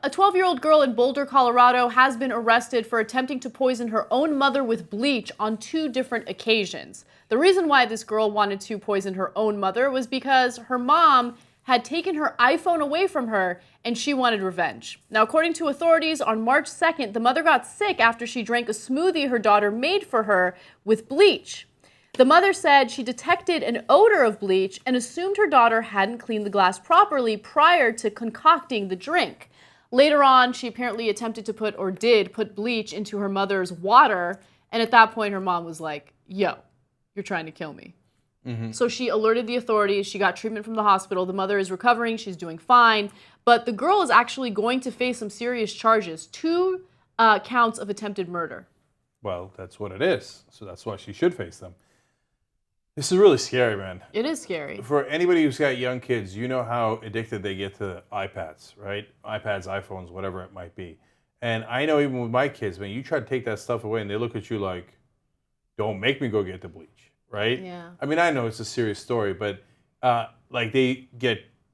A 12-year-old girl in Boulder, Colorado has been arrested for attempting to poison her own mother with bleach on 2 different occasions. The reason why this girl wanted to poison her own mother was because her mom had taken her iPhone away from her and she wanted revenge. Now, according to authorities, on March 2nd, the mother got sick after she drank a smoothie her daughter made for her with bleach. The mother said she detected an odor of bleach and assumed her daughter hadn't cleaned the glass properly prior to concocting the drink. Later on, she apparently attempted to put bleach into her mother's water, and at that point her mom was like, yo, you're trying to kill me. Mm-hmm. So she alerted the authorities, she got treatment from the hospital, the mother is recovering, she's doing fine, but the girl is actually going to face some serious charges, 2 counts of attempted murder. Well, that's what it is, so that's why she should face them. This is really scary, man. It is scary. For anybody who's got young kids, you know how addicted they get to iPads, right? iPads, iPhones, whatever it might be. And I know even with my kids, man, you try to take that stuff away and they look at you like, don't make me go get the bleach, right? Yeah. I mean, I know it's a serious story, but like they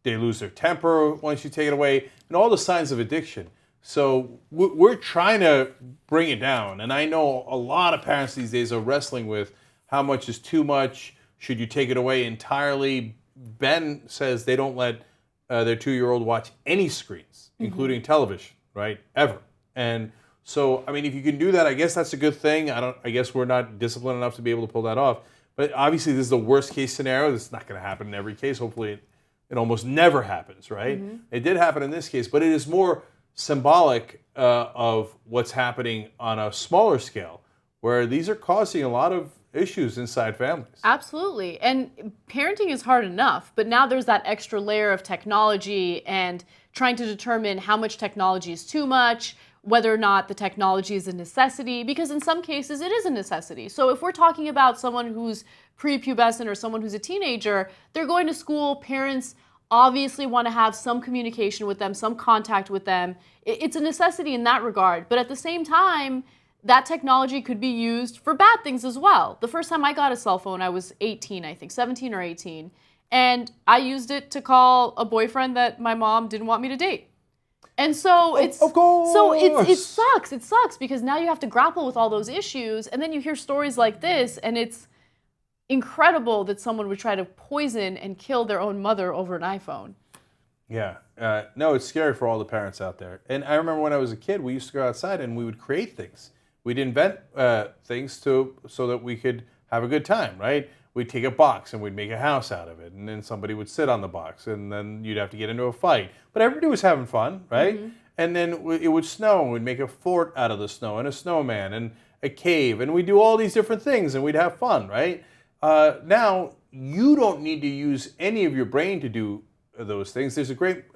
lose their temper once you take it away and all the signs of addiction. So we're trying to bring it down. And I know a lot of parents these days are wrestling with how much is too much? Should you take it away entirely? Ben says they don't let their 2-year-old watch any screens, including television, right? Ever. And so, I mean, if you can do that, I guess that's a good thing. I guess we're not disciplined enough to be able to pull that off. But obviously, this is the worst case scenario. This is not going to happen in every case. Hopefully, it almost never happens, right? Mm-hmm. It did happen in this case, but it is more symbolic of what's happening on a smaller scale, where these are causing a lot of issues inside families. Absolutely. And parenting is hard enough, but now there's that extra layer of technology and trying to determine how much technology is too much, whether or not the technology is a necessity, because in some cases it is a necessity. So if we're talking about someone who's prepubescent or someone who's a teenager, they're going to school, parents obviously want to have some communication with them, some contact with them. It's a necessity in that regard. But at the same time, that technology could be used for bad things as well. The first time I got a cell phone, I was 18, I think, 17 or 18. And I used it to call a boyfriend that my mom didn't want me to date. And so it sucks. It sucks because now you have to grapple with all those issues. And then you hear stories like this, and it's incredible that someone would try to poison and kill their own mother over an iPhone. Yeah. No, it's scary for all the parents out there. And I remember when I was a kid, we used to go outside and we would create things. We'd invent things so that we could have a good time, right? We'd take a box and we'd make a house out of it. And then somebody would sit on the box and then you'd have to get into a fight. But everybody was having fun, right? Mm-hmm. And then it would snow and we'd make a fort out of the snow and a snowman and a cave. And we'd do all these different things and we'd have fun, right? Now, you don't need to use any of your brain to do those things. There's a great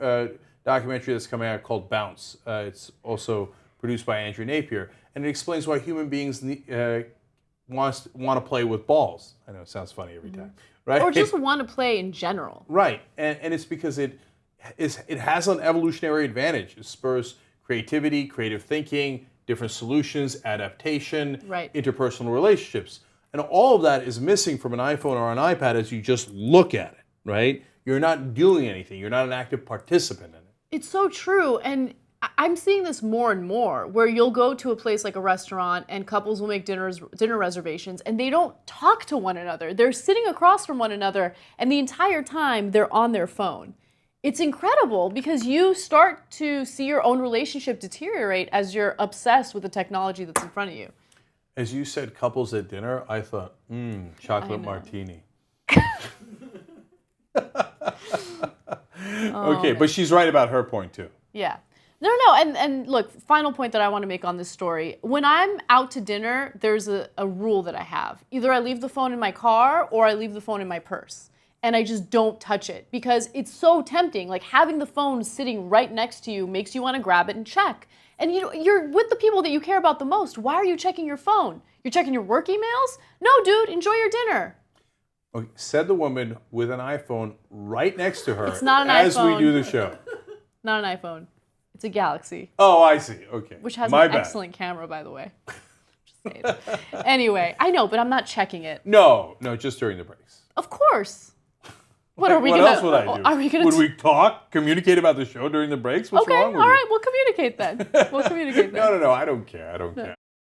documentary that's coming out called Bounce. It's also produced by Andrew Napier. And it explains why human beings want to play with balls. I know it sounds funny every time, right? Or just want to play in general. Right, and it's because it has an evolutionary advantage. It spurs creativity, creative thinking, different solutions, adaptation, right, interpersonal relationships. And all of that is missing from an iPhone or an iPad as you just look at it, right? You're not doing anything. You're not an active participant in it. It's so true, and I'm seeing this more and more, where you'll go to a place like a restaurant and couples will make dinner reservations and they don't talk to one another. They're sitting across from one another and the entire time they're on their phone. It's incredible because you start to see your own relationship deteriorate as you're obsessed with the technology that's in front of you. As you said couples at dinner, I thought, chocolate martini. Okay, but she's right about her point too. Yeah. No, and look, final point that I want to make on this story. When I'm out to dinner, there's a rule that I have. Either I leave the phone in my car or I leave the phone in my purse. And I just don't touch it because it's so tempting. Like having the phone sitting right next to you makes you want to grab it and check. And you're with the people that you care about the most. Why are you checking your phone? You're checking your work emails? No, dude, enjoy your dinner. Okay, said the woman with an iPhone right next to her it's not an as iPhone. we do the show. Not an iPhone. It's a Galaxy. Oh, I see. Okay. Which has an excellent camera, by the way. Just saying. Anyway, I know, but I'm not checking it. No, just during the breaks. Of course. What are we what gonna? else would I do? Are we gonna? Would we talk, communicate about the show during the breaks? What's Okay, wrong all with you? right. We'll communicate then. We'll communicate then. No. I don't care. I don't care.